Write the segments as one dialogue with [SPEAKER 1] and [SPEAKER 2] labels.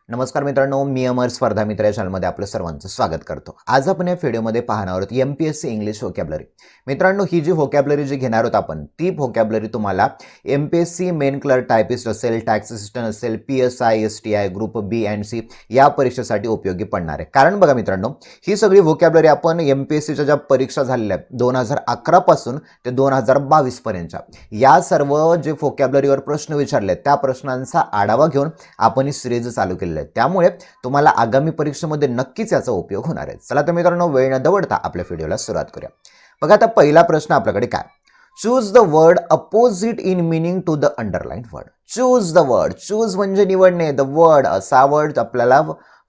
[SPEAKER 1] नमस्कार मित्रांनो, मी अमर स्पर्धा मित्र या चॅनलमध्ये आपलं सर्वांचं स्वागत करतो. आज आपण या व्हिडिओमध्ये पाहणार आहोत MPSC इंग्लिश व्होकॅब्युलरी. मित्रांनो, ही जी व्होकॅब्युलरी जी घेणार आहोत आपण, ती व्होकॅब्युलरी तुम्हाला MPSC मेन क्लर्क टायपिस्ट असेल, टॅक्स असिस्टंट असेल, PSI, STI, group B and C या परीक्षेसाठी उपयोगी पडणार आहे. कारण बघा मित्रांनो, ही सगळी व्होकॅब्युलरी आपण MPSCच्या ज्या परीक्षा झालेल्या आहेत 2011 पासून ते 2022 पर्यंतच्या, या सर्व जे व्होकॅब्युलरीवर प्रश्न विचारले त्या प्रश्नांचा आढावा घेऊन आपण ही सिरीज चालू केली. त्यामुळे तुम्हाला आगामी परीक्षेमध्ये नक्कीच याचा उपयोग होणार आहे. चला तर मित्रांनो, वेळ न दवडता आपल्या व्हिडिओला सुरुवात करूया. बघा, आता पहिला प्रश्न आपल्याकडे काय, choose the word opposite in meaning to the underline word. Choose the word, choose म्हणजे निवडणे, द वर्ड असा वर्ड आपल्याला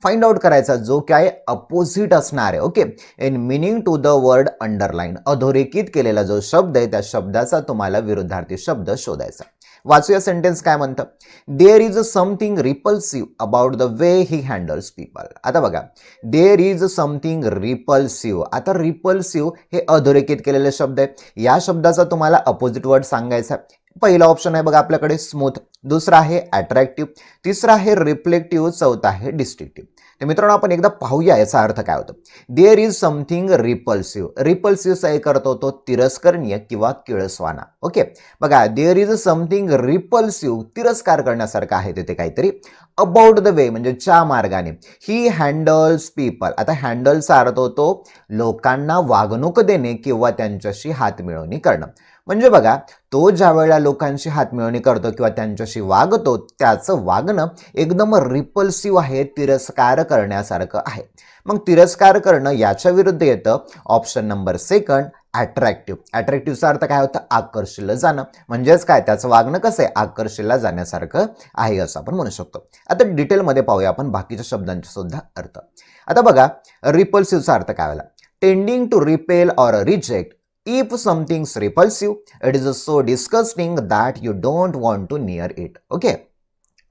[SPEAKER 1] फाइंड आउट करायचा जो काय अपोजिट असणार आहे. Okay, in meaning to the word underline, अधोरेखित केलेला जो शब्द आहे त्या शब्दाचा तुम्हाला विरुद्धार्थी शब्द शोधायचा. वाचूया सेंटेन्स काय म्हणतं. There is something repulsive about the way he handles people. आता बघा, देअर इज समथिंग रिपल्सिव्ह. आता रिपल्सिव्ह हे अधोरेखित केलेले शब्द आहे. या शब्दाचा तुम्हाला अपोजिट वर्ड सांगायचा. पहिला ऑप्शन आहे बघा आपल्याकडे स्मूथ, दुसरा आहे अट्रॅक्टिव्ह, तिसरा आहे रिफ्लेक्टिव्ह, चौथा आहे डिस्ट्रिक्टिव्ह. तर मित्रांनो, आपण एकदा पाहूया याचा अर्थ काय होतो. There is something repulsive. Repulsive एक अर्थ होतो तिरस्करणीय किंवा किळसवाना. ओके, बघा, देअर इज समथिंग रिपल्सिव्ह, तिरस्कार करण्यासारखं आहे तिथे काहीतरी. अबाउट द वे म्हणजे च्या मार्गाने. ही हँडल्स पीपल. आता हँडलचा अर्थ होतो लोकांना वागणूक देणे किंवा त्यांच्याशी हातमिळवणी करणं. म्हणजे बघा, तो ज्या वेळेला लोकांशी हातमिळवणी करतो किंवा त्यांच्याशी वागतो त्याचं वागणं एकदम रिपल्सिव्ह आहे, तिरस्कार करण्यासारखं आहे. मग तिरस्कार करणं याच्या विरुद्ध येतं ऑप्शन नंबर सेकंड, अट्रॅक्टिव्ह. अट्रॅक्टिव्हचा अर्थ काय होतं, आकर्षिलं जाणं. म्हणजेच काय, त्याचं वागणं कसं आहे, आकर्षिलं जाण्यासारखं आहे असं आपण म्हणू शकतो. आता डिटेलमध्ये पाहूया आपण बाकीच्या शब्दांचे सुद्धा अर्थ. आता बघा, रिपल्सिव्हचा अर्थ काय झाला, tending to repel or reject. If something's repulsive, it is so disgusting that you don't want to near it. Okay.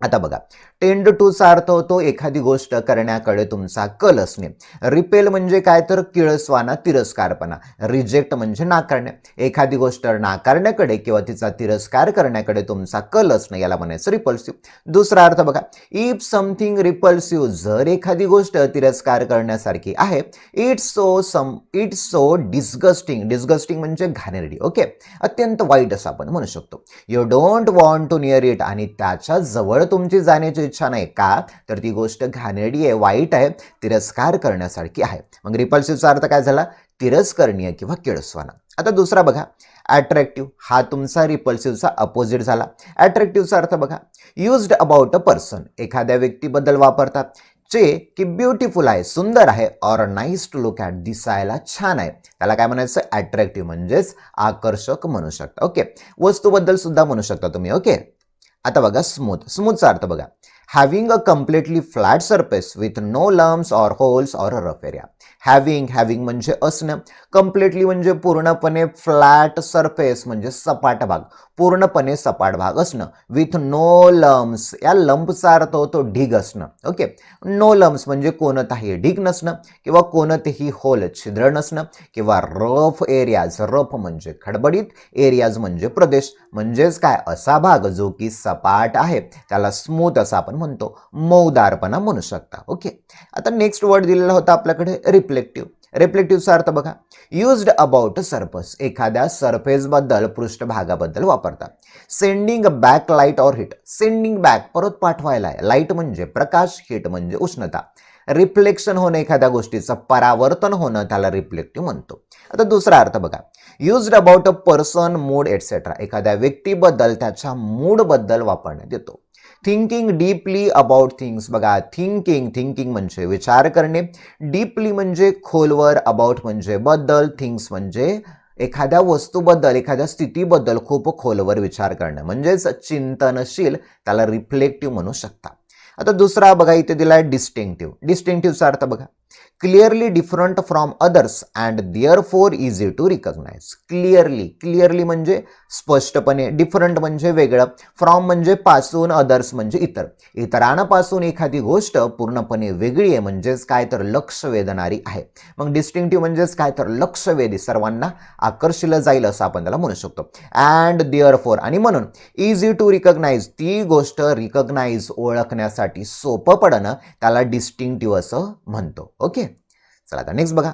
[SPEAKER 1] आता बघा, टेंड टूचा अर्थ होतो एखादी गोष्ट करण्याकडे तुमचा कल असणे. रिपेल म्हणजे काय तर किळसवाना, तिरस्कारपणा. रिजेक्ट म्हणजे नाकारणे. एखादी गोष्ट नाकारण्याकडे किंवा तिचा तिरस्कार करण्याकडे तुमचा कल असणे याला म्हणायचं रिपल्सिव्ह. दुसरा अर्थ बघा, इफ समथिंग रिपल्सिव्ह, जर एखादी गोष्ट तिरस्कार करण्यासारखी आहे. It's so disgusting. डिस्गस्टिंग म्हणजे घाणेरडी. ओके, अत्यंत वाईट असं आपण म्हणू शकतो. You don't want to near it, आणि त्याच्या जवळ तुमची जाण्याची इच्छा नाही. का तर ती गोष्ट घाणेरडी आहे, वाईट आहे, तिरस्कार करण्यासारखी आहे. मग रिपल्सिव्हचा अर्थ काय झाला, तिरस्करणीय किंवा किळसवाना. आता दुसरा बघा, अट्रॅक्टिव्ह. हा तुमचा रिपल्सिव्हचा अपोजिट झाला. अट्रॅक्टिव्हचा अर्थ बघा, युज्ड अबाउट अ पर्सन, एखाद्या व्यक्तीबद्दल वापरतात जे की ब्युटिफुल आहे, सुंदर आहे, or nice to look at, दिसायला छान आहे, त्याला काय म्हणायचं, अट्रॅक्टिव्ह म्हणजेच आकर्षक म्हणू शकता. ओके, वस्तूबद्दल सुद्धा म्हणू शकता तुम्ही. ओके, आता बघा स्मूथ. स्मूथचा अर्थ बघा, having a completely flat surface with no lumps or holes or rough area. Having म्हणजे असणं, कम्प्लिटली म्हणजे पूर्णपणे, फ्लॅट सरफेस म्हणजे सपाट भाग, पूर्णपणे सपाट भाग असणं. विथ नो लम्स, या लंपचा अर्थ होतो ढीग असणं. ओके, नो लम्स म्हणजे कोणताही ढीग नसणं किंवा कोणतेही होल, छिद्र नसणं, किंवा रफ एरियाज. रफ म्हणजे खडबडीत, एरियाज म्हणजे प्रदेश. म्हणजेच काय, असा भाग जो की सपाट आहे त्याला स्मूथ असं आपण म्हणतो, मऊदारपणा म्हणू शकता. ओके, आता नेक्स्ट वर्ड दिलेला होता आपल्याकडे रिफ्लेक्टिव्ह. रिफ्लेक्टिव्हचा अर्थ बघा, युज्ड अबाउट सरफेस, एखाद्या सरफेस बद्दल, पृष्ठभागाबद्दल वापरतात. Sending back light or hit. Sending back परत पाठवायला आहे, लाईट म्हणजे प्रकाश, हिट म्हणजे उष्णता. रिफ्लेक्शन होणं, एखाद्या गोष्टीचं परावर्तन होणं, त्याला रिफ्लेक्टिव्ह म्हणतो. आता दुसरा अर्थ बघा, used about a person, mood etcetera, एखाद्या व्यक्तीबद्दल, त्याच्या मूडबद्दल वापरण्यात येतो. Thinking deeply about things. बघा, थिंकिंग म्हणजे विचार करणे, डीपली म्हणजे खोलवर, अबाउट म्हणजे बद्दल, थिंग्स म्हणजे एखाद्या वस्तूबद्दल, एखाद्या स्थितीबद्दल खूप खोलवर विचार करणं, म्हणजेच चिंतनशील, त्याला रिफ्लेक्टिव्ह म्हणू शकता. आता दुसरा बघा इथे दिलाय डिस्टिंक्टिव्ह. डिस्टिंक्टिव्हचा अर्थ बघा, clearly different from others and therefore easy to recognise. Clearly म्हणजे स्पष्टपणे, डिफरंट म्हणजे वेगळं, फ्रॉम म्हणजे पासून, अदर्स म्हणजे इतर. इतरांपासून एखादी गोष्ट पूर्णपणे वेगळी आहे म्हणजेच काय तर लक्ष वेधणारी आहे. मग डिस्टिंक्टिव्ह म्हणजेच काय तर लक्षवेधी, सर्वांना आकर्षिलं जाईल असं आपण त्याला म्हणू शकतो. अँड देअरफोर आणि म्हणून इझी टू रिकॉग्नाइज, ती गोष्ट रिकॉग्नाइज ओळखण्यासाठी सोपं पडणं त्याला डिस्टिंक्टिव्ह असं म्हणतो. ओके, चला आता नेक्स्ट बघा.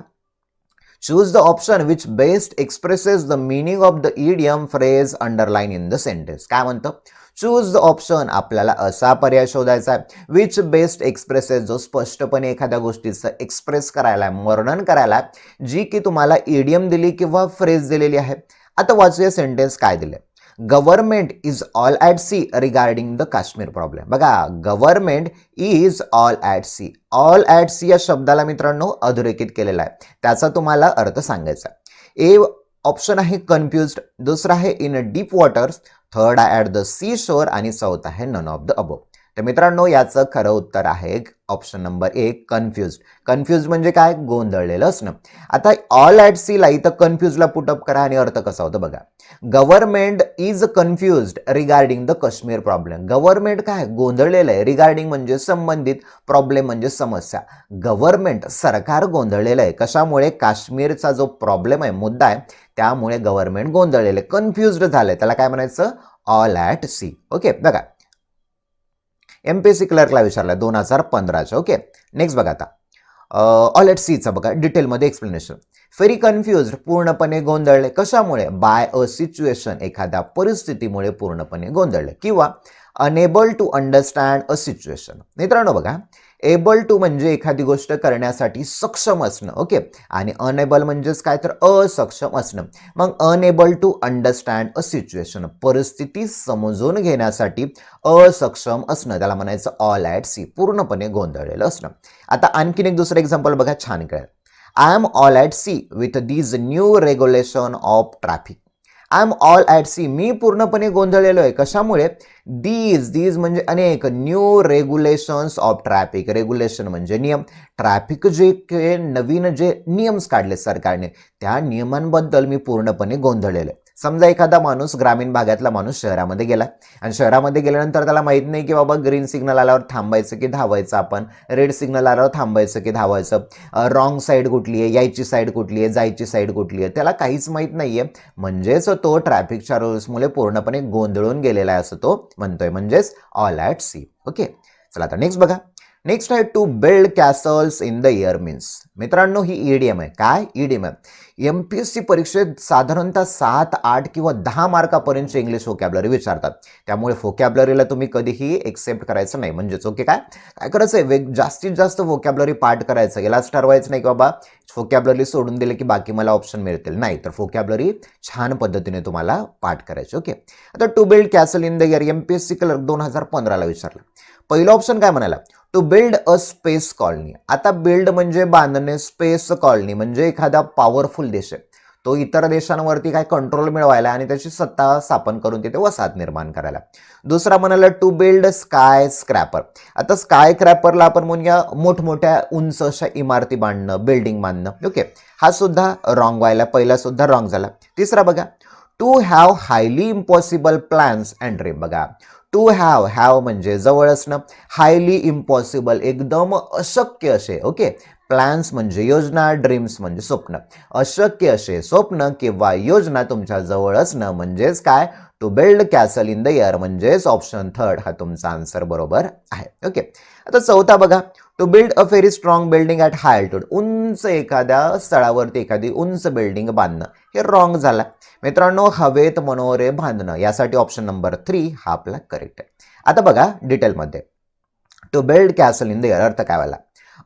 [SPEAKER 1] Choose the option which best expresses the meaning of the idiom phrase underline in the sentence. काय म्हणतं? चूज द ऑप्शन, आपल्याला असा पर्याय शोधायचा आहे विच बेस्ट एक्सप्रेसेस, जो स्पष्टपणे एखाद्या गोष्टीचं एक्सप्रेस करायला, वर्णन करायला, जी की तुम्हाला इडियम दिली किंवा फ्रेज दिलेली आहे. आता वाचूया सेंटेन्स काय दिले. Government is all at sea regarding the Kashmir problem. बघा, government is all at sea. All at sea या शब्दाला मित्रांनो अधोरेखित केलेला आहे, त्याचा तुम्हाला अर्थ सांगायचा. ए ऑप्शन आहे कन्फ्युज्ड, दुसरा आहे इन डीप वॉटर्स, थर्ड आहे ॲट द सी शोर आणि चौथा आहे नन ऑफ द अबोव. तर मित्रांनो याचं खरं उत्तर आहे ऑप्शन नंबर 1 कन्फ्युज्ड. कन्फ्युज्ड म्हणजे काय? गोंधळलेलं असणं. आता ऑल ॲट सीला इथं कन्फ्युजला पुटअप करा आणि अर्थ कसा होता बघा. Government is confused regarding the Kashmir problem. Government काय? गोंधळलेलं आहे. रिगार्डिंग म्हणजे संबंधित, प्रॉब्लेम म्हणजे समस्या. गव्हर्नमेंट, सरकार गोंधळलेलं आहे. कशामुळे? काश्मीरचा जो प्रॉब्लेम आहे, मुद्दा आहे, त्यामुळे गव्हर्नमेंट गोंधळलेलं आहे, कन्फ्युज्ड झालंय. त्याला काय म्हणायचं? All at sea. ओके, बघा MPSC क्लर्कला विचारलं 2015च्या. ओके, नेक्स्ट बघा आता ऑल ॲट सीचं बघा डिटेलमध्ये एक्सप्लेनेशन. व्हेरी कन्फ्युज्ड, पूर्णपणे गोंधळले. कशामुळे? बाय अ सिच्युएशन, एखाद्या परिस्थितीमुळे पूर्णपणे गोंधळले. किंवा unable to understand a situation. मित्रांनो बघा, एबल टू म्हणजे एखादी गोष्ट करण्यासाठी सक्षम असणं. ओके, आणि अनेबल म्हणजेच काय तर असक्षम असणं. मग unable to understand a situation, परिस्थिती समजून घेण्यासाठी असक्षम असणं, त्याला म्हणायचं ऑल ॲट सी, पूर्णपणे गोंधळलेलं असणं. आता आणखीन एक दुसरं एक्झाम्पल बघा, छान कळेल. I am all at sea with these new regulation of traffic. I am all at sea, मी पूर्णपणे गोंधळलेलो आहे. कशामुळे? दीज म्हणजे अनेक, new regulations of traffic. Regulation म्हणजे नियम, ट्रॅफिक जे नवीन जे नियम्स काढले सरकारने, त्या नियमांबद्दल मी पूर्णपणे गोंधळलेलो आहे. समजा एखादा माणूस, ग्रामीण भागातला माणूस शहरामध्ये गेला आणि शहरामध्ये गेल्यानंतर त्याला माहित नाही की बाबा ग्रीन सिग्नल आल्यावर थांबायचं की धावायचं, आपण रेड सिग्नल आल्यावर थांबायचं की धावायचं, रॉंग साईड कुठली आहे, यायची साईड कुठली आहे, जायची साईड कुठली आहे, त्याला काहीच माहित नाहीये. म्हणजेच तो ट्रॅफिकच्या रूल्समुळे पूर्णपणे गोंधळून गेलेला आहे असं तो म्हणतोय, म्हणजेच ऑल ॲट सी. ओके, चला आता नेक्स्ट बघा. नेक्स्ट आहे to build castles in the air means. मित्रांनो ही ईडीएम आहे. काय? ईडीएम आहे. MPSC परीक्षेत साधारणतः 7, 8 किंवा 10 मार्कापर्यंतचे इंग्लिश व्होकॅब्लरी विचारतात. त्यामुळे व्होकॅब्लरीला तुम्ही कधीही एक्सेप्ट करायचं नाही. म्हणजेच ओके, काय करायचं आहे? जास्तीत जास्त व्होकॅब्लरी पाठ करायचं. यालाच ठरवायचं नाही की बाबा व्होकॅब्लरी सोडून दिले की बाकी मला ऑप्शन मिळतील. नाही, तर व्होकॅब्लरी छान पद्धतीने तुम्हाला पाठ करायची. ओके, आता to build castle in the air, MPSC clerk 2015ला विचारलं. पहिलं ऑप्शन काय म्हणाला? To build a space colony. आता बिल्ड म्हणजे बांधणे, स्पेस कॉलनी म्हणजे एखादा पॉवरफुल देश आहे, तो इतर देशांवरती काय कंट्रोल मिळवायला आणि त्याची सत्ता स्थापन करून तिथे वसाहत निर्माण करायला. दुसरा म्हणाला टू बिल्ड स्काय स्क्रॅपर. आता स्काय क्रॅपरला आपण म्हणूया मोठमोठ्या उंच अशा इमारती बांधणं, बिल्डिंग बांधणं. ओके, हा सुद्धा रॉंग व्हायला, पहिला सुद्धा रॉंग झाला. तिसरा बघा, to have highly impossible plans and dream. बघा, टू हॅव म्हणजे जवळ असणं, हायली इम्पॉसिबल एकदम अशक्य असे. ओके, प्लॅन्स म्हणजे योजना, ड्रीम्स म्हणजे स्वप्न. अशक्य असे स्वप्न किंवा योजना तुमच्या जवळ असणं म्हणजेच काय? To build castle in the air, म्हणजेच ऑप्शन 3 हा तुमचा आन्सर बरोबर आहे. ओके, आता चौथा बघा, to build a very strong building at high altitude. उंच एखाद्या स्थळावरती एखादी उंच बिल्डिंग बांधणं, हे रॉंग झालं. मित्रांनो, हवेत मनोरे बांधणं, यासाठी ऑप्शन नंबर 3 हा आपला करेक्ट आहे. आता बघा डिटेलमध्ये, to build castle in the air अर्थ काय व्हायला?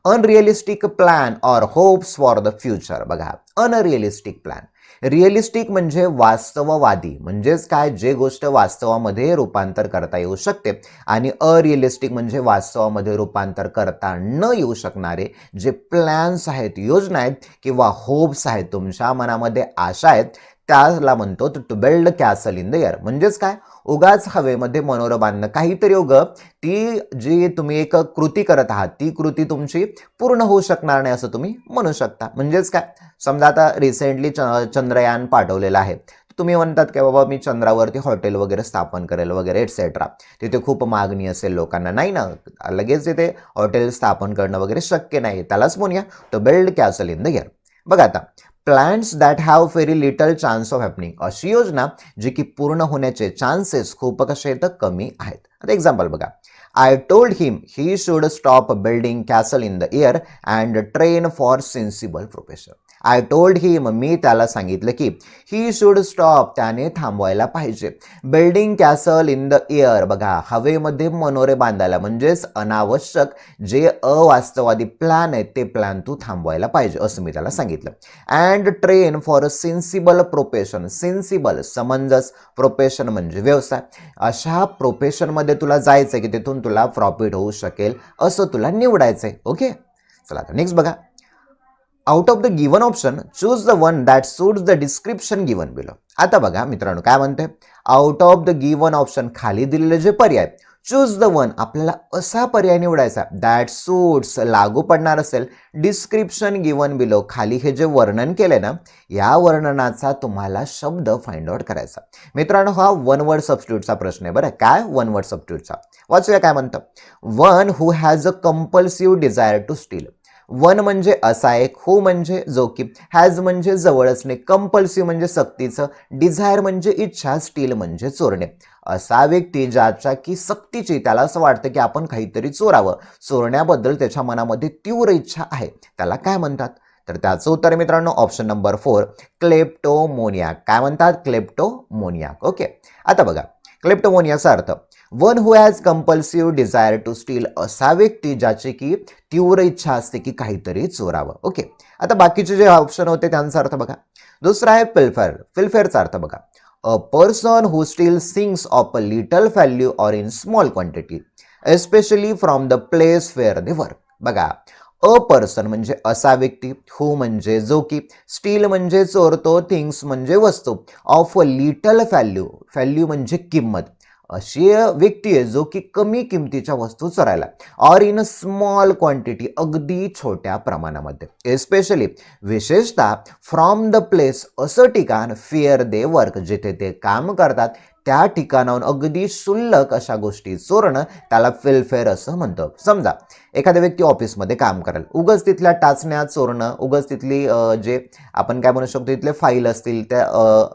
[SPEAKER 1] Unrealistic plan or hopes for the future. बघा, अनरिअलिस्टिक प्लॅन. रिअलिस्टिक म्हणजे वास्तववादी, म्हणजेच काय? जे गोष्ट वास्तवामध्ये रूपांतर करता येऊ शकते. आणि अरिअलिस्टिक म्हणजे वास्तवामध्ये रूपांतर करता न येऊ शकणारे जे प्लॅन्स आहेत, योजना आहेत किंवा होप्स आहेत, तुमच्या मनामध्ये आशा आहेत, त्याला म्हणतो to build castle in the air. म्हणजेच काय, उगाच हवेमध्ये मनोरं बांधणं. काहीतरी ती जी तुम्ही एक कृती करत आहात ती कृती तुमची पूर्ण होऊ शकणार नाही असं तुम्ही म्हणू शकता. म्हणजेच काय, समजा आता रिसेंटली चंद्रयान पाठवलेलं आहे. तुम्ही म्हणतात की बाबा मी चंद्रावरती हॉटेल वगैरे स्थापन करेल वगैरे एटसेट्रा. तिथे खूप मागणी असेल लोकांना. नाही ना, लगेच तिथे हॉटेल स्थापन करणं वगैरे शक्य नाही. त्यालाच म्हणूया to build castle in the air. बघा आता, plans that have very little chance of happening. अशी योजना जी की पूर्ण होण्याचे चान्सेस खूप कसे आहेत, कमी आहेत. आता एक्झाम्पल बघा. I told him he should stop building castle in the air and train for sensible profession. I told him, मी त्याला सांगितलं की he should stop, त्याने थांबवायला पाहिजे. Building castle in the air, बघा हवेमध्ये मनोरे बांधायला, म्हणजेच अनावश्यक जे अवास्तवादी प्लॅन आहेत ते प्लॅन तू थांबवायला पाहिजे असं मी त्याला सांगितलं. And train for a sensible profession. Sensible समंजस, प्रोफेशन म्हणजे व्यवसाय. अशा प्रोफेशनमध्ये तुला जायचं की तिथून तुला प्रॉफिट होऊ शकेल असं तुला निवडायचंय. ओके, चला आता नेक्स्ट बघा. Out of the given option choose the one that suits the description given below. आता बघा मित्रांनो काय म्हणते, out of the given option, खाली दिलेले जे पर्याय, चूज द वन, आपल्याला असा पर्याय निवडायचा दॅट सूट्स, लागू पडणार असेल, डिस्क्रिप्शन गिवन बिलो, खाली हे जे वर्णन केले ना या वर्णनाचा तुम्हाला शब्द फाइंड आउट करायचा. मित्रांनो हा वन वर्ड सबस्टिट्यूटचा प्रश्न आहे. बरं, काय वन वर्ड सबस्टिट्यूटचा, वाचूया काय म्हणतं. One who has a compulsive desire to steal. One म्हणजे असा एक, हू म्हणजे जो की, हॅज म्हणजे जवळ असणे, कंपल्सिव्ह म्हणजे सक्तीचं, डिझायर म्हणजे इच्छा, स्टील म्हणजे चोरणे. असा व्यक्ती ज्याच्या की सक्तीची, त्याला असं वाटतं की आपण काहीतरी चोरावं, चोरण्याबद्दल त्याच्या मनामध्ये तीव्र इच्छा आहे, त्याला काय म्हणतात? तर त्याचं उत्तर मित्रांनो ऑप्शन नंबर 4, क्लेप्टोमोनियाक. काय म्हणतात? क्लेप्टोमोनियाक. ओके, आता बघा क्लेप्टोमोनियाचा अर्थ, one who has compulsive desire to steal, असा व्यक्ती ज्याची की तीव्र इच्छा असते की काहीतरी चोरावं. ओके, आता बाकीचे जे ऑप्शन होते त्यांचा अर्थ बघा. दुसरा आहे फिल्फेअर. फिल्फेअरचा अर्थ बघा, a person who steel things of a little value or in small quantity especially from the place where they work. बघा, अ पर्सन म्हणजे असा व्यक्ती, हू म्हणजे जो की, स्टील म्हणजे चोरतो, थिंग्स म्हणजे वस्तू, of a little value, value म्हणजे किंमत, अशी व्यक्ती आहे जो की कमी किमतीच्या वस्तू चोरायला, or in a small quantity, अगदी छोट्या प्रमाणामध्ये, एस्पेशली विशेषतः, फ्रॉम द प्लेस, असं ठिकाण, फेअर दे वर्क, जिथे ते काम करतात त्या ठिकाणाहून अगदी क्षुल्लक अशा गोष्टी चोरणं, त्याला फिल्फेअर असं म्हणतं. समजा एखादा व्यक्ती ऑफिसमध्ये काम करेल, उगच तिथल्या टाचण्या चोरणं, उगच तिथली जे आपण काय म्हणू शकतो तिथले फाईल असतील त्या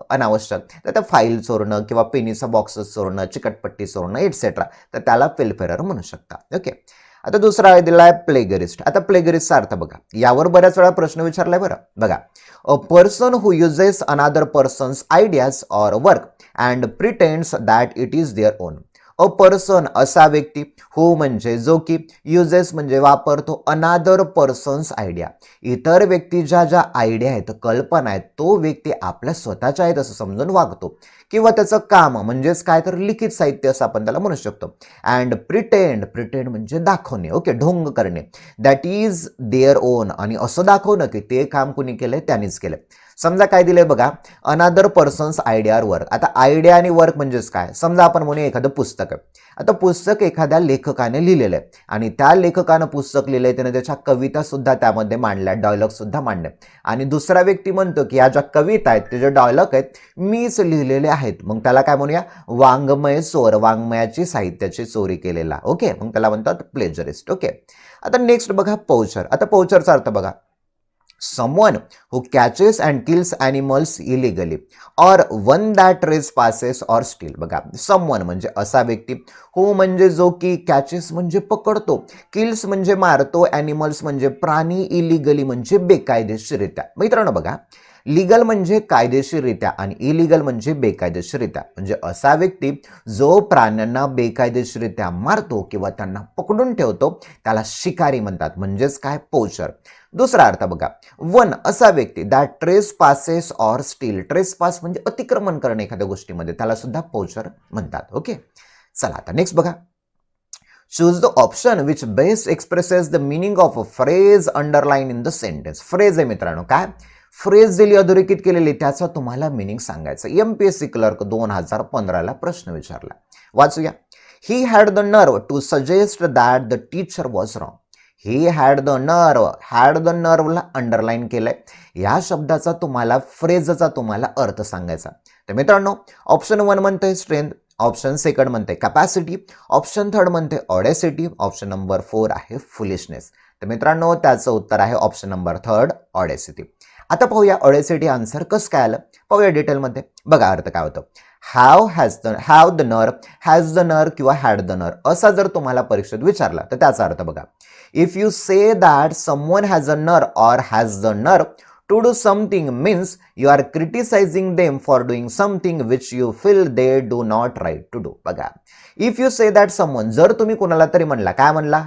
[SPEAKER 1] अनावश्यक, तर त्या फाईल चोरणं किंवा पेनीचा बॉक्सेस चोरणं, चिकटपट्टी चोरणं एटसेट्रा, तर त्याला फिल्फेअर म्हणू शकता. ओके, आता दुसरा आहे दिला आहे प्लेगरिस्ट. आता प्लेगरिस्टचा अर्थ बघा, यावर बऱ्याच वेळा प्रश्न विचारलाय बरं. बघा, अ पर्सन हू युजेस अनादर persons ideas or work and pretends that it is their own. A person असा व्यक्ती, हू म्हणजे जो की, युजेस म्हणजे वापरतो, अनादर पर्सन्स आयडिया, इतर व्यक्तीच्या ज्या आयडिया आहेत, कल्पना आहेत, तो व्यक्ती आपल्या स्वतःच्या आहेत असं समजून वागतो, किंवा त्याचं काम म्हणजेच काय तर लिखित साहित्य असं आपण त्याला म्हणू शकतो. अँड प्रिटेंड, प्रिटेंड म्हणजे दाखवणे, ओके, ढोंग करणे, दॅट इज देअर ओन, आणि असं दाखवणं की ते काम कुणी केलंय, त्यांनीच केलंय. समजा काय दिलंय बघा, अनादर पर्सन्स आयडिया और वर्क. आता आयडिया आणि वर्क म्हणजेच काय, समजा आपण म्हणूया एखादं पुस्तक आहे. आता पुस्तक एखाद्या लेखकाने लिहिलेलं आहे आणि त्या लेखकानं पुस्तक लिहिलंय, त्याने त्याच्या कविता सुद्धा त्यामध्ये मांडल्या, डायलॉग सुद्धा मांडले, आणि दुसरा व्यक्ती म्हणतो की या ज्या कविता आहेत, ते जे डायलॉग आहेत मीच लिहिलेले आहेत, मग त्याला काय म्हणूया, वाङ्मय चोर, वाङ्मयाची साहित्याची चोरी केलेला. ओके, मग त्याला म्हणतात प्लेजरिस्ट. ओके, आता नेक्स्ट बघा पोचर. आता पोचरचा अर्थ बघा, someone who catches and kills animals illegally or one that trespasses or steal. बघा, someone म्हणजे असा व्यक्ती, who म्हणजे जो की, catches म्हणजे पकडतो, kills म्हणजे मारतो, animals म्हणजे प्राणी, illegally म्हणजे बेकायदेशीररित्या. मित्रांनो बघा, लीगल म्हणजे कायदेशीररित्या आणि इलिगल म्हणजे बेकायदेशीररित्या, म्हणजे असा व्यक्ती जो प्राण्यांना बेकायदेशीररित्या मारतो किंवा त्यांना पकडून ठेवतो त्याला शिकारी म्हणतात, म्हणजेच काय, पोचर. दुसरा अर्थ बघा, वन असा व्यक्ती, that trace passes or steel, trace pass म्हणजे अतिक्रमण करणे एखाद्या गोष्टीमध्ये, त्याला सुद्धा पोचर म्हणतात. ओके, चला आता नेक्स्ट बघा. Choose the option which best expresses the meaning of a phrase underline in the sentence. Phrase आहे मित्रांनो, काय फ्रेज दिली अधोरेखित केलेली त्याचा तुम्हाला मिनिंग सांगायचं. एमपीएससी क्लर्क 2015ला प्रश्न विचारला. वाचूया. He had the nerve to suggest that the teacher was wrong. He had the नर्वला अंडरलाईन केलंय. या शब्दाचा तुम्हाला फ्रेजचा तुम्हाला अर्थ सांगायचा. तर मित्रांनो, ऑप्शन 1 म्हणते स्ट्रेंथ, ऑप्शन सेकंड म्हणते कॅपॅसिटी, ऑप्शन थर्ड म्हणते ऑडेसिटी, ऑप्शन नंबर 4 आहे फुलिशनेस. तर मित्रांनो, त्याचं उत्तर आहे ऑप्शन नंबर 3 ऑडेसिटी. आता पाहूया ऑडेसिटी आन्सर कसं काय आलं, पाहूया डिटेलमध्ये. बघा अर्थ काय होतं. Have the nerve, has the nerve किंवा हॅड द नर्व असा जर तुम्हाला परीक्षेत विचारला तर त्याचा अर्थ बघा. If you say that someone has a nerve or has the nerve to do something means you are criticizing them for doing something which you feel they do not right to do. बघा, if you say that someone, जर तुम्ही कोणाला तरी म्हणला, काय म्हणला,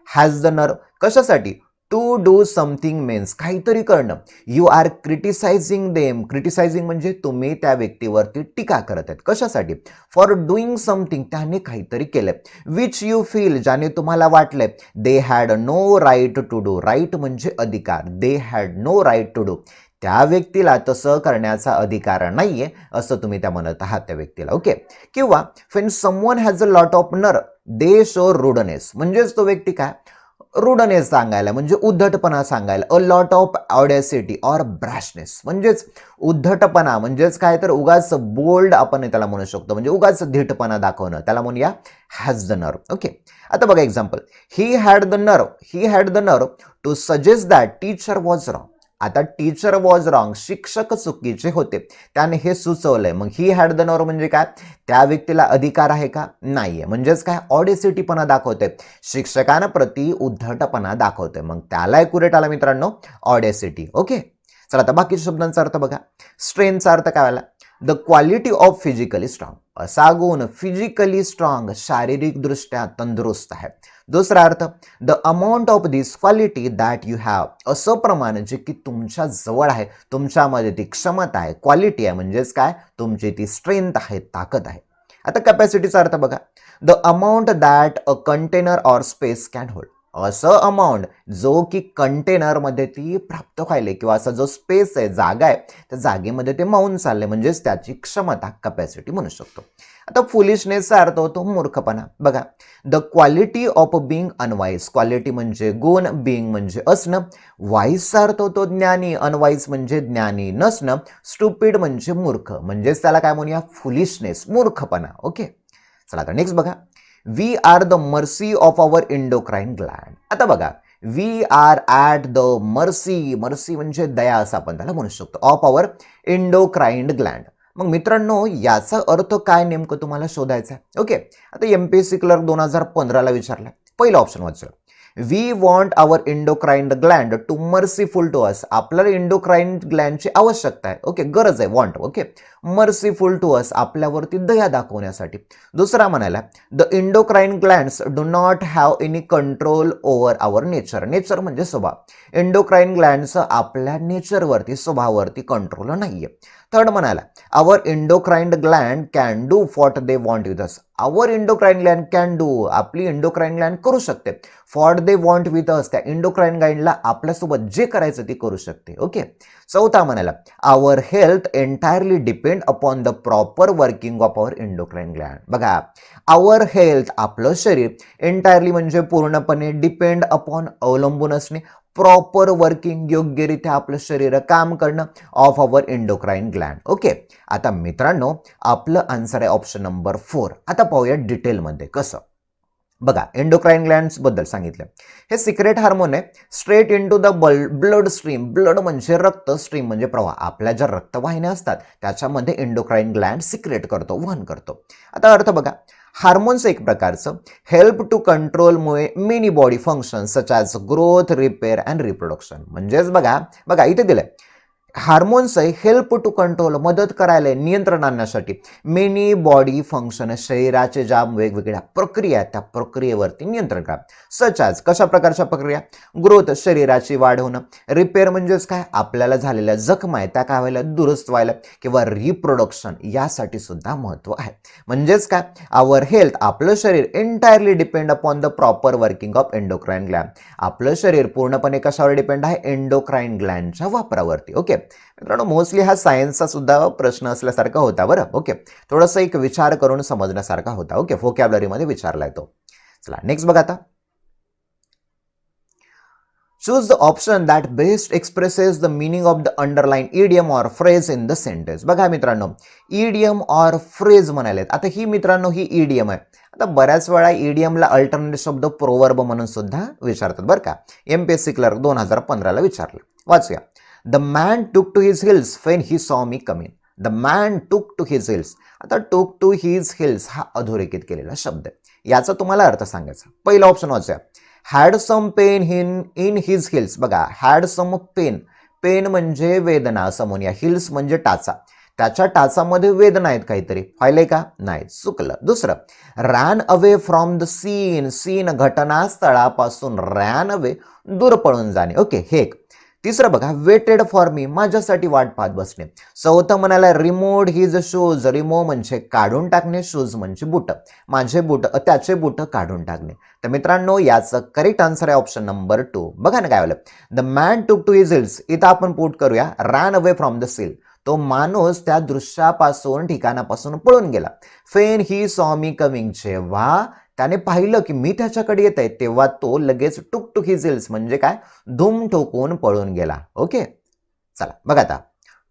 [SPEAKER 1] has the nerve कशासाठी, to do something means काहीतरी करणं, you R criticising them, criticising म्हणजे तुम्ही त्या व्यक्तीवरती टीका करत आहेत. कशासाठी, फॉर डुईंग समथिंग, त्याने काहीतरी केलंय, विच यू फील, ज्याने तुम्हाला वाटलंय, they had no right to do, right म्हणजे अधिकार, they had no right to do, त्या व्यक्तीला तसं करण्याचा अधिकार नाहीये असं तुम्ही त्या म्हणत आहात त्या व्यक्तीला. ओके. किंवा when someone has a lot of nerve they show rudeness, म्हणजेच तो व्यक्ती काय, रुडनेस सांगायला म्हणजे उद्धटपणा सांगायला, a lot of audacity or brashness म्हणजेच उद्धटपणा, म्हणजेच काय तर उगाच बोल्ड आपण त्याला म्हणू शकतो, म्हणजे उगाच धीटपणा दाखवणं, त्याला म्हणूया हॅज द नर्व. ओके. आता बघा example. He had the nerve to suggest that teacher was wrong. आता टीचर वॉज रॉंग, शिक्षक चुकीचे होते, त्याने हे सुचवलंय. मग ही हॅड द नर्व म्हणजे काय, त्या व्यक्तीला अधिकार आहे का, नाहीये, म्हणजेच काय, ऑडेसिटीपणा दाखवते, शिक्षकांप्रती उद्धटपणा दाखवते, मग त्याला ॲक्युरेट आला मित्रांनो ऑडेसिटी. ओके. चला आता बाकीच्या शब्दांचा अर्थ बघा. स्ट्रेंथचा अर्थ काय आला, the quality of physically strong, असा गुण फिजिकली स्ट्रॉंग, शारीरिकदृष्ट्या तंदुरुस्त आहे. दुसरा अर्थ, the amount of this quality that you have, असं प्रमाण जे की तुमच्या जवळ आहे, तुमच्यामध्ये ती क्षमता आहे, क्वालिटी आहे, म्हणजेच काय, तुमची ती स्ट्रेंथ आहे, ताकद आहे. आता कॅपॅसिटीचा अर्थ बघा. The amount that a container or space can hold, असं अमाऊंट जो की कंटेनरमध्ये ती प्राप्त व्हायले, किंवा असा जो स्पेस आहे, जागा आहे, त्या जागेमध्ये ते मावून चालले, म्हणजेच त्याची क्षमता कॅपॅसिटी म्हणू शकतो. आता फुलिशनेसचा अर्थ होतो मूर्खपणा. बघा, the quality of being unwise, quality म्हणजे गुण, बिंग म्हणजे असणं, वाईजचा अर्थ होतो ज्ञानी, अनवाईज म्हणजे ज्ञानी नसणं, स्टुपिड म्हणजे मूर्ख, म्हणजेच त्याला काय म्हणूया, फुलिशनेस, मूर्खपणा. ओके. चला आता नेक्स्ट बघा. We are the mercy of our endocrine gland. आता बघा, we are at the mercy म्हणजे दया असं आपण त्याला म्हणू शकतो, ऑफ अवर इंडोक्राईन ग्लँड. मग मित्रांनो, याचा अर्थ काय नेमकं तुम्हाला शोधायचा आहे. ओके. आता एमपीएससी क्लर्क 2015ला विचारला. पहिला ऑप्शन वाचलं, we want our endocrine gland to merciful to us, आपल्याला इंडोक्राईन ग्लँडची आवश्यकता आहे. ओके, गरज आहे, want. Okay. Merciful to us, आपल्यावरती दया दाखवण्यासाठी. दुसरा म्हणाला, the endocrine glands do not have any control over our nature, nature म्हणजे स्वभाव, इंडोक्राईन ग्लँडचं आपल्या नेचरवरती, स्वभावावरती कंट्रोल नाहीये. थर्ड म्हणाला, our endocrine gland can do what they want with us, our endocrine gland can do, आपली इंडोक्राईन ग्लँड करू शकते, what they want with us, त्या endocrine ग्लँडला आपल्यासोबत जे करायचं ते करू शकते. ओके. चौथा म्हणाला, our health entirely depend upon the proper working of our endocrine gland. बघा, आवर हेल्थ आपलं शरीर, एंटायरली म्हणजे पूर्णपणे, डिपेंड अपॉन अवलंबून असणे, प्रॉपर वर्किंग योग्यरित्या आपलं शरीर काम करणं, of our endocrine Gland. Okay. आता मित्रांनो, आपलं आन्सर आहे ऑप्शन नंबर 4. आता पाहूया डिटेलमध्ये कसं. बघा, एंडोक्राईन ग्लँड्स बद्दल सांगितलं. हे सिक्रेट हार्मोन आहे, straight into the blood stream, blood म्हणजे रक्त, स्ट्रीम म्हणजे प्रवाह, आपल्या ज्या रक्तवाहिन्या असतात त्याच्यामध्ये एंडोक्राईन ग्लँड सिक्रेट करतो, वहन करतो. आता अर्थ बघा, हार्मोन्स एक प्रकारचं हेल्प टू कंट्रोलमुळे many body function such as growth, repair and reproduction, म्हणजेच बघा इथे दिलंय, हार्मोन्स आहे हेल्प टू कंट्रोल, मदत करायला, नियंत्रण आणण्यासाठी मेनी बॉडी फंक्शन, शरीराचे ज्या वेगवेगळ्या प्रक्रिया आहेत त्या प्रक्रियेवरती नियंत्रण करा. सच आज कशा प्रकारच्या प्रक्रिया? ग्रोथ, शरीराची वाढ होणं. रिपेअर म्हणजेच काय? आपल्याला झालेल्या जखमा आहेत त्या काय व्हायला, दुरुस्त व्हायला, किंवा रिप्रोडक्शन यासाठी सुद्धा महत्व आहे. म्हणजेच काय? आवर हेल्थ, आपलं शरीर entirely depend upon the proper working of endocrine gland. आपलं शरीर पूर्णपणे कशावर डिपेंड आहे? एंडोक्राइन ग्लॅन्डच्या वापरावरती. ओके मित्रांनो, मोस्टली हा सायन्सचा सुद्धा प्रश्न असल्यासारखा होता बरं. ओके, थोडंसं एक विचार करून समजण्यासारखा होता. ओके, व्होकॅब्युलरीमध्ये विचारलाय तो. चला नेक्स्ट बघा आता. Choose the option that best expresses the meaning of the underlying idiom or phrase in the sentence. बघा मित्रांनो, idiom or phrase म्हणाले. आता ही मित्रांनो ही idiom आहे. आता बऱ्याच वेळा इडियमला अल्टरनेटिव्ह शब्द प्रोवर्ब म्हणून सुद्धा विचारतात बरं का. एमपीएससी क्लर्क 2015ला विचारलं. वाचूया. The man took to his heels when he saw me coming. The man took to his heels. आता टूक टू हिज हिल्स हा अधोरेखित केलेला शब्द आहे. याचा तुम्हाला अर्थ सांगायचा. पहिला ऑप्शन वाचूया. Had some pain in his heels. बघा, हॅड सम पेन, पेन म्हणजे वेदना असं म्हणूया, हिल्स म्हणजे टाचा, त्याच्या टाचामध्ये वेदना आहेत काहीतरी, व्हायलंय का? नाही, चुकलं. दुसरं, ran away from the scene, scene घटनास्थळापासून, रॅन अवे दूर पळून जाणे. ओके, हे एक. तिसरं बघा, वेटेड फॉर मी, माझ्यासाठी वाट पाहत बसणे. चौथं म्हणाला रिमूव्ड हिज शूज, रिमूव्ह म्हणजे काढून टाकणे, शूज म्हणजे बुट, माझे बुट, त्याचे बुट काढून टाकणे. तर मित्रांनो याचं करेक्ट आन्सर आहे ऑप्शन नंबर 2. बघा ना काय झालं, the man took to his hills, इथं आपण पुट करूया ran away from the seal, तो माणूस त्या दृश्यापासून, ठिकाणापासून पळून गेला. फेन ही सॉ मी कमिंग, जेव्हा त्याने पाहिलं की मी त्याच्याकडे येत आहे तेव्हा तो लगेच टुक टुक हिज हिल्स म्हणजे काय, धूम ठोकून पळून गेला. ओके, चला बघा आता,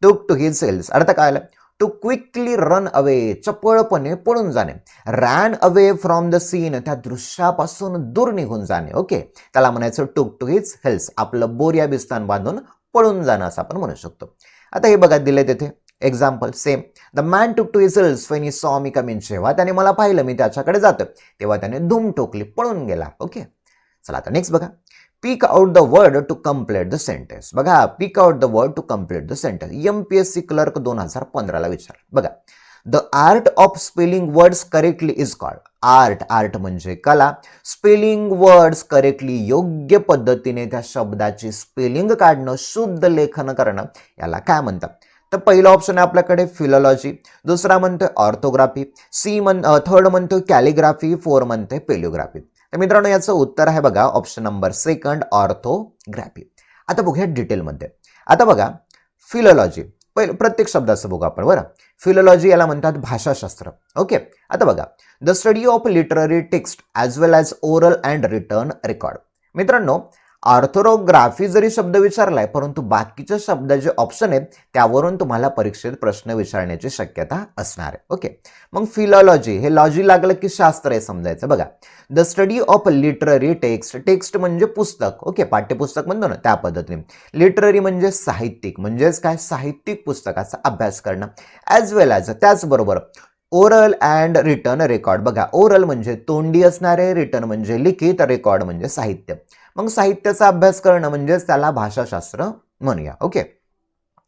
[SPEAKER 1] टुक टू हिज हिल्स अर्थ काय आलं, टू क्विकली रन अवे, चपळपणे पळून जाणे. Ran away from the scene, त्या दृश्यापासून दूर निघून जाणे. ओके, त्याला म्हणायचं टुक टू हिज हिल्स, आपलं बोरिया बिस्तान बांधून पळून जाणं असं आपण म्हणू शकतो. आता हे बघा दिले तिथे example same. The man took to his heels when he saw me coming, जेव्हा त्याने मला पाहिलं मी त्याच्याकडे जातो तेव्हा त्याने धूम ठोकली, पळून गेला. ओके, चला आता नेक्स्ट बघा. Pick out the word to complete the sentence. बघा, pick out the word to complete the sentence, MPSC clerk 2015ला विचार. बघा, the art of spelling words correctly is called. Art, art म्हणजे कला, स्पेलिंग वर्ड्स करेक्टली, योग्य पद्धतीने त्या शब्दाची स्पेलिंग काढणं, शुद्ध लेखन करणं, याला काय म्हणतात? तर पहिला ऑप्शन आहे आपल्याकडे फिलॉलॉजी, दुसरा म्हणतोय ऑर्थोग्राफी, थर्ड म्हणतोय कॅलिग्राफी, 4 म्हणतोय पेलिओग्राफी. तर मित्रांनो याचं उत्तर आहे बघा ऑप्शन नंबर 2 ऑर्थोग्राफी. आता बघूया डिटेलमध्ये. आता बघा फिलॉलॉजी, प्रत्येक शब्दाचं बघू आपण बरं. फिलॉलॉजी याला म्हणतात भाषाशास्त्र. ओके, आता बघा, the study of literary text as well as oral and return record. मित्रांनो ऑर्थोग्राफी जरी शब्द विचारलाय परंतु बाकीच्या शब्द जे ऑप्शन आहेत त्यावरून तुम्हाला परीक्षेत प्रश्न विचारण्याची शक्यता असणार आहे. ओके, मग फिलॉलॉजी, हे लॉजी लागलं की शास्त्र आहे समजायचं. बघा, the study of literary text, text म्हणजे पुस्तक, ओके पाठ्यपुस्तक म्हणतो ना त्या पद्धतीने. लिटररी म्हणजे साहित्यिक, म्हणजेच काय, साहित्यिक पुस्तकाचा अभ्यास करणं. ॲज वेल ॲज, त्याचबरोबर ओरल अँड रिटर्न रेकॉर्ड. बघा, ओरल म्हणजे तोंडी असणारे, रिटर्न म्हणजे लिखित, रेकॉर्ड म्हणजे साहित्य. मग साहित्याचा अभ्यास करणं म्हणजेच त्याला भाषाशास्त्र म्हणूया. ओके,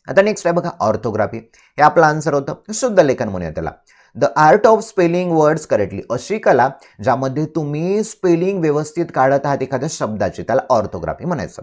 [SPEAKER 1] आता नेक्स्ट आहे बघा ऑर्थोग्राफी, हे आपलं आन्सर होतं, शुद्ध लेखन म्हणूया त्याला. The art of spelling words correctly, अशी कला ज्यामध्ये तुम्ही स्पेलिंग व्यवस्थित काढत आहात एखाद्या शब्दाची, त्याला ऑर्थोग्राफी म्हणायचं.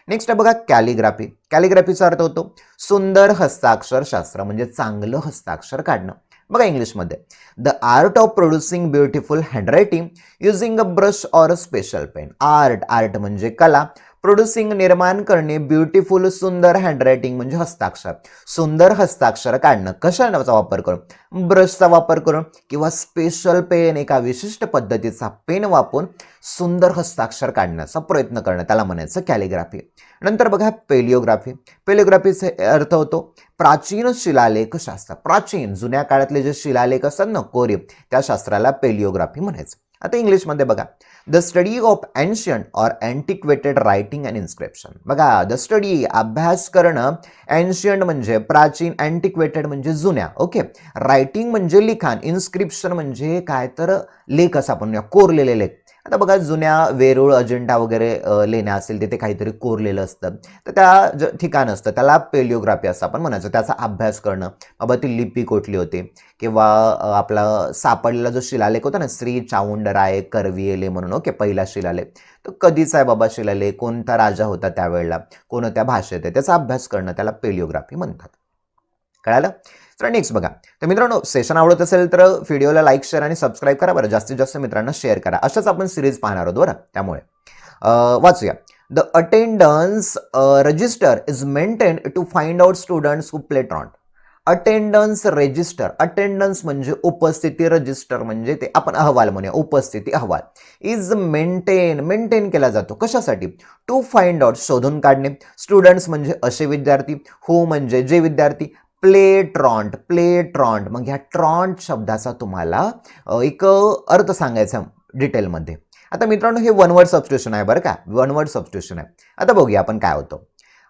[SPEAKER 1] नेक्स्ट आहे बघा कॅलिग्राफी. कॅलिग्राफीचा अर्थ होतो सुंदर हस्ताक्षर शास्त्र, म्हणजे चांगलं हस्ताक्षर काढणं. बघा इंग्लिशमध्ये, the art of producing beautiful handwriting using a brush or a special pen. Art, art म्हणजे कला, प्रोड्युसिंग निर्माण करणे, ब्युटिफुल सुंदर, हँडरायटिंग म्हणजे हस्ताक्षर, सुंदर हस्ताक्षर काढणं. कशाचा वापर करून? ब्रशचा वापर करून किंवा स्पेशल पेन, एका विशिष्ट पद्धतीचा पेन वापरून सुंदर हस्ताक्षर काढण्याचा प्रयत्न करणं, त्याला म्हणायचं कॅलिग्राफी. नंतर बघा पेलिओग्राफी. पेलिओग्राफीचा अर्थ होतो प्राचीन शिलालेख शास्त्र. प्राचीन जुन्या काळातले जे शिलालेख असतात ना, कोरीव, त्या शास्त्राला पेलिओग्राफी म्हणायचं. आता इंग्लिशमध्ये बघा, the study of ancient or antiquated writing and inscription. बघा, द स्टडी अभ्यास करणं, एन्शियंट म्हणजे प्राचीन, अँटिक्वेटेड म्हणजे जुन्या, ओके, रायटिंग म्हणजे लिखाण, इन्स्क्रिप्शन म्हणजे काय तर लेख असं आपण कोरलेले लेख, आता बघा जुन्या वेरूळ अजिंठा वगैरे लेण्या असतील तिथे काहीतरी कोरलेलं असतं, तर त्या ठिकाण असतं त्याला पेलिओग्राफी असं आपण म्हणायचं. त्याचा अभ्यास करणं, बाबा ती लिपी कुठली होती, किंवा आपला सापडलेला जो शिलालेख होता ना, श्री चावुंडराय करविएले म्हणून, ओके, पहिला शिलालेख, तो कधीचा आहे बाबा शिलालेख, कोणता राजा होता त्यावेळेला, कोणत्या भाषेत आहे, त्याचा अभ्यास करणं त्याला पेलिओग्राफी म्हणतात. कळालं? तर नेक्स्ट बघा. तर मित्रांनो, सेशन आवडत असेल तर व्हिडिओला लाईक, शेअर आणि सबस्क्राईब करा बरं. जास्तीत जास्त मित्रांना शेअर करा. अशाच आपण सिरीज पाहणार आहोत बरं. त्यामुळे वाचूया. The attendance register is maintain to find out students who play truant. Attendance register, attendance म्हणजे उपस्थिती, रजिस्टर म्हणजे ते आपण अहवाल म्हणूया, उपस्थिती अहवाल, इज मेंटेन केला जातो. कशासाठी? टू फाइंड आउट, शोधून काढणे, स्टुडंट्स म्हणजे असे विद्यार्थी, हू म्हणजे जे विद्यार्थी, प्ले ट्रॉन्ट. मग ह्या ट्रॉन्ट शब्दाचा तुम्हाला एक अर्थ सांगायचा डिटेलमध्ये. आता मित्रांनो, हे वन वर्ड सबस्टिट्यूशन आहे बरं का, वन वर्ड सबस्टिट्यूशन आहे. आता बघूया आपण काय होतं.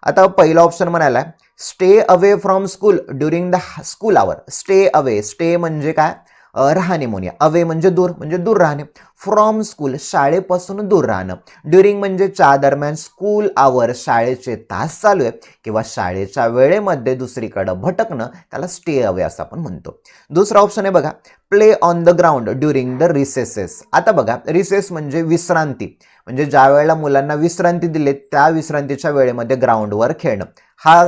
[SPEAKER 1] आता पहिला ऑप्शन म्हणाला stay away from school during the school hour. Stay away, stay म्हणजे काय, राहणे म्हणूया, अवे म्हणजे दूर राहणे, फ्रॉम स्कूल शाळेपासून दूर राहणं, ड्युरिंग म्हणजे च्या दरम्यान, स्कूल आवर शाळेचे तास चालू आहे किंवा शाळेच्या वेळेमध्ये दुसरीकडं भटकणं, त्याला स्टे अवे असं आपण म्हणतो. दुसरा ऑप्शन आहे बघा, play on the ground during the recesses. आता बघा, रिसेस म्हणजे विश्रांती, म्हणजे ज्या वेळेला मुलांना विश्रांती दिली त्या विश्रांतीच्या वेळेमध्ये ग्राउंडवर खेळणं, हा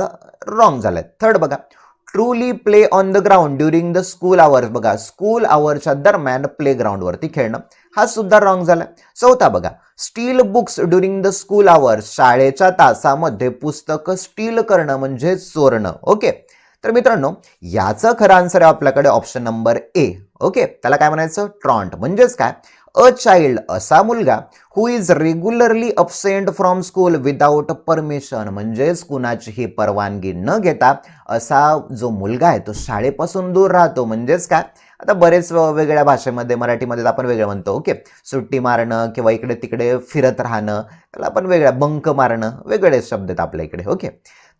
[SPEAKER 1] रॉंग झालाय. थर्ड बघा, truly play on the ground during the school hours. बघा, स्कूल आवरच्या दरम्यान प्ले ग्राउंडवरती खेळणं, हा सुद्धा रॉंग झाला. चौथा बघा, steel books during the school hours. शाळेच्या तासामध्ये पुस्तकं स्टील करणं म्हणजे चोरणं. ओके, तर मित्रांनो, याचं खरं आन्सर आहे आपल्याकडे ऑप्शन नंबर ए. ओके, त्याला काय म्हणायचं, ट्रॉन्ट. म्हणजेच काय, अ चाइल्ड असा मुलगा who is regularly absent from school without permission, म्हणजेच कुणाचीही परवानगी न घेता असा जो मुलगा आहे तो शाळेपासून दूर राहतो. म्हणजेच काय, आता बरेच वेगळ्या भाषेमध्ये, मराठीमध्ये आपण वेगळं म्हणतो. ओके, सुट्टी मारणं किंवा इकडे तिकडे फिरत राहणं, त्याला आपण वेगळ्या, बंक मारणं, वेगळे शब्द आहेत आपल्या इकडे. ओके,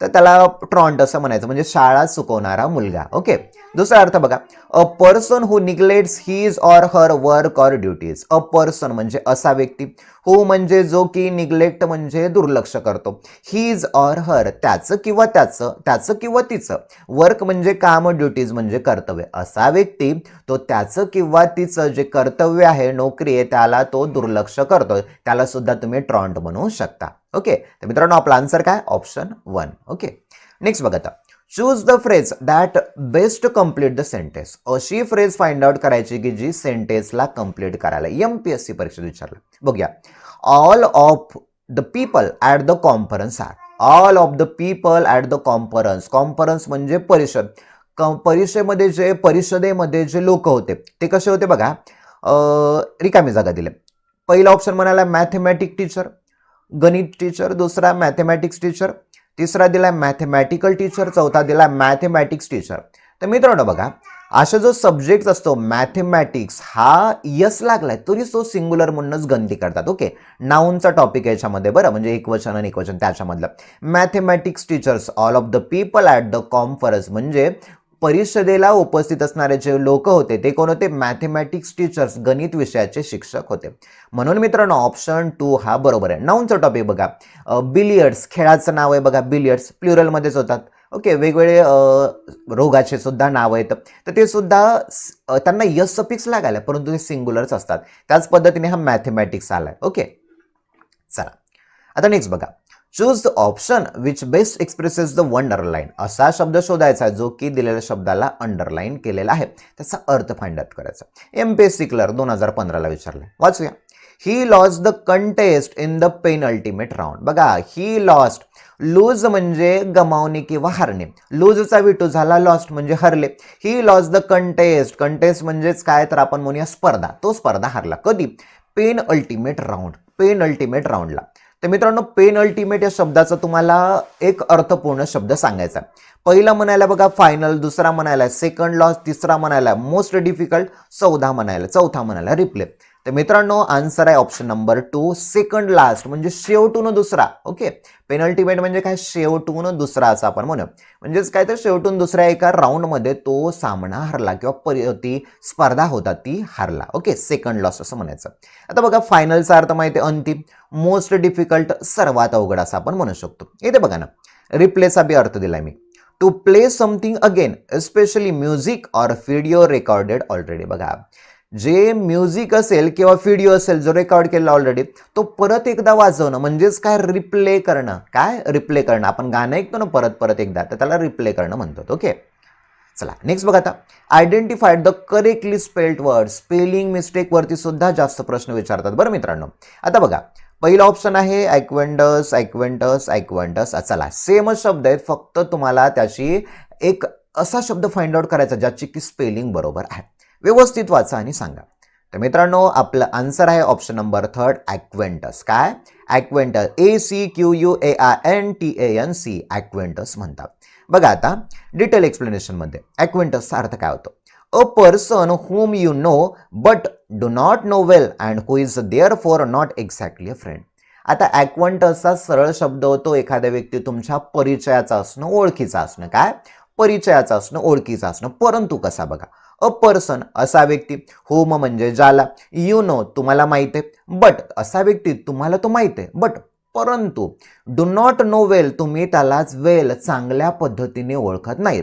[SPEAKER 1] तर त्याला ट्रॉन्ट असं म्हणायचं, म्हणजे शाळा चुकवणारा मुलगा. ओके, दुसरा अर्थ बघा, a person who neglects his or her work or duties. A person म्हणजे असा व्यक्ती, हु म्हणजे जो की, निग्लेक्ट म्हणजे दुर्लक्ष करतो, हिज ऑर हर त्याचं किंवा तिचं, वर्क म्हणजे काम, ड्युटीज म्हणजे कर्तव्य. असा व्यक्ती तो त्याचं किंवा तिचं जे कर्तव्य आहे, नोकरी आहे, त्याला तो दुर्लक्ष करतो, त्याला सुद्धा तुम्ही ट्रॉन्ट म्हणू शकता. ओके, तर मित्रांनो, आपला आन्सर काय, ऑप्शन 1. ओके, नेक्स्ट बघा. आता choose the phrase that best complete the sentence. अशी फ्रेज फाइंड आउट करायची की जी सेंटेन्सला कम्प्लीट करायला. एमपीएससी परीक्षेत विचारलं. बघूया, all of the people at the conference are. All of the people at the conference. Conference म्हणजे परिषद. परिषदेमध्ये जे लोक होते ते कसे होते बघा, रिकामी जागा दिले. पहिला ऑप्शन म्हणाला मॅथमॅटिक टीचर, गणित टीचर. दुसरा मॅथमॅटिक्स टीचर. तिसरा दिला मॅथमॅटिकल टीचर. चौथा दिला मॅथमॅटिक्स टीचर. तर मित्रांनो बघा, असा जो सब्जेक्ट असतो मॅथमॅटिक्स, हा यस लागलाय तरी तो सिंग्युलर म्हणूनच गणती करतात. ओके, नाऊनचा टॉपिक आहे याच्यामध्ये बरं, म्हणजे एकवचन आणि एकवचन त्याच्यामधलं. Mathematics teachers, all of the people at the conference, म्हणजे परिषदेला उपस्थित असणारे जे लोक होते ते कोण होते, मॅथमॅटिक्स टीचर्स, गणित विषयाचे शिक्षक होते. म्हणून मित्रांनो, ऑप्शन 2 हा बरोबर आहे. नाऊनचा टॉपिक बघा, बिलियर्ड्स, खेळाचं नाव आहे बघा, बिलियर्ड्स प्लुरलमध्येच होतात. ओके, वेगवेगळे रोगाचे सुद्धा नाव आहेत, तर ते सुद्धा त्यांना यस सफिक्स लागायला, परंतु ते सिंग्युलरच असतात. त्याच पद्धतीने हा मॅथमॅटिक्स आलाय. ओके, चला आता नेक्स्ट बघा, choose the option which best expresses the underline. असा शब्द शोधायचा जो की दिलेल्या शब्दाला अंडरलाईन केलेला आहे, त्याचा अर्थ फाइंड आउट करायचा. एमपीएससी क्लर्क 2015ला विचारलं. वाचूया, he lost the contest in the penultimate round. बघा, ही लॉस्ट, लूज म्हणजे गमावणे किंवा हरणे, लूजचा विटू झाला लॉस्ट म्हणजे हरले. He lost the contest, contest म्हणजेच काय, तर आपण म्हणूया स्पर्धा, तो स्पर्धा हरला. कधी, penultimate round, penultimate राऊंडला. तर मित्रांनो, पेन अल्टिमेट या शब्दाचा तुम्हाला एक अर्थपूर्ण शब्द सांगायचा. पहिला म्हणायला बघा फायनल, दुसरा म्हणायला सेकंड लॉस, तिसरा म्हणायला मोस्ट डिफिकल्ट, चौथा म्हणायला रिप्ले. तर मित्रांनो आन्सर आहे ऑप्शन नंबर 2 सेकंड लास्ट म्हणजे शेवटून दुसरा. ओके, पेनल्टीमेट म्हणजे काय, शेवटून दुसरा असं आपण म्हणू. म्हणजेच काय तर शेवटून दुसऱ्या एका राऊंडमध्ये तो सामना हरला किंवा ती स्पर्धा होता ती हरला. ओके, सेकंड लॉस असं म्हणायचं. आता बघा फायनलचा अर्थ माहिती आहे अंतिम, मोस्ट डिफिकल्ट सर्वात अवघड असं आपण म्हणू शकतो. इथे बघा ना रिप्लेचा बी अर्थ दिलाय मी, to play something again especially music or video recorded already. बघा जे म्युझिक असेल किंवा व्हिडिओ असेल जो रेकॉर्ड केलेला ऑलरेडी तो परत एकदा वाजवणं म्हणजेच काय, रिप्ले करणं. काय, रिप्ले करणं. आपण गाणं ऐकतो ना परत परत एकदा, तर त्याला रिप्ले करणं म्हणतात. ओके, चला नेक्स्ट बघा आता, identified the correctly spelled word. Spelling mistake वरती सुद्धा जास्त प्रश्न विचारतात बरं मित्रांनो. आता बघा पहिला ऑप्शन आहे ॲक्वेंटस, ॲक्वेंटस, ॲक्वेंटस. चला सेमच शब्द आहेत, फक्त तुम्हाला त्याची एक असा शब्द फाइंड आउट करायचा ज्याची की स्पेलिंग बरोबर आहे. व्यवस्थित वाचा आणि सांगा. तर मित्रांनो आपलं आन्सर आहे ऑप्शन नंबर 3 ॲक्वेंटस. काय, ॲक्वेंटस, ACQUAINTANC, ॲक्वेंटस म्हणतात. बघा आता डिटेल एक्सप्लेनेशनमध्ये ॲक्वेंटसचा अर्थ काय होतो, a person whom you know but do not know well and who is therefore not exactly a friend. आता ॲक्वेंटसचा सरळ शब्द होतो एखाद्या व्यक्ती तुमच्या परिचयाचा असणं, ओळखीचा असणं. काय, परिचयाचा असणं, ओळखीचा असणं. परंतु कसा बघा, अ पर्सन असा व्यक्ती, होम म्हणजे ज्याला, यू नो तुम्हाला माहित आहे, बट असा व्यक्ती तुम्हाला तो माहित आहे बट परंतु, डू नॉट नो वेल तुम्ही त्यालाच वेल चांगल्या पद्धतीने ओळखत नाही,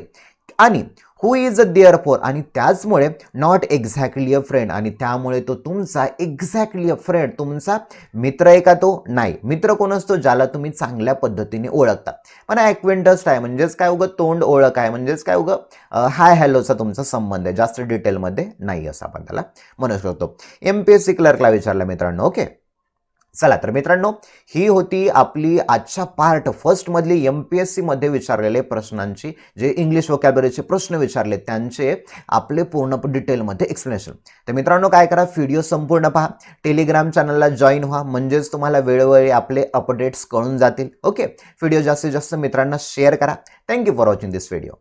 [SPEAKER 1] आणि हु इज देअर फॉर आणि त्याचमुळे नॉट एक्झॅक्टली अ फ्रेंड आणि त्यामुळे तो तुमचा एक्झॅक्टली अ फ्रेंड तुमचा मित्र आहे का, तो नाही. मित्र कोण असतो, ज्याला तुम्ही चांगल्या पद्धतीने ओळखता. पण ॲक्वेंटस आहे म्हणजेच काय, उगं तोंड ओळख आहे, म्हणजेच काय, उगं हाय हॅलोचा तुमचा संबंध आहे, जास्त डिटेलमध्ये नाही असं आपण त्याला म्हणू शकतो. MPSC क्लर्कला विचारलं मित्रांनो. ओके, चला तर मित्रांनो ही होती आपली आजच्या पार्ट फर्स्ट मधली MPSC मध्ये विचारलेले प्रश्नांची, जे इंग्लिश वोकॅब्युलरीचे प्रश्न विचारले त्यांचे आपले पूर्ण डिटेलमध्ये एक्सप्लेनेशन. तर मित्रांनो काय करा, व्हिडिओ संपूर्ण पहा, टेलिग्राम चॅनलला जॉईन व्हा, म्हणजेच तुम्हाला वेळोवेळी आपले अपडेट्स कळून जातील. ओके, व्हिडिओ जास्तीत जास्त मित्रांना शेअर करा. Thank you for watching this video.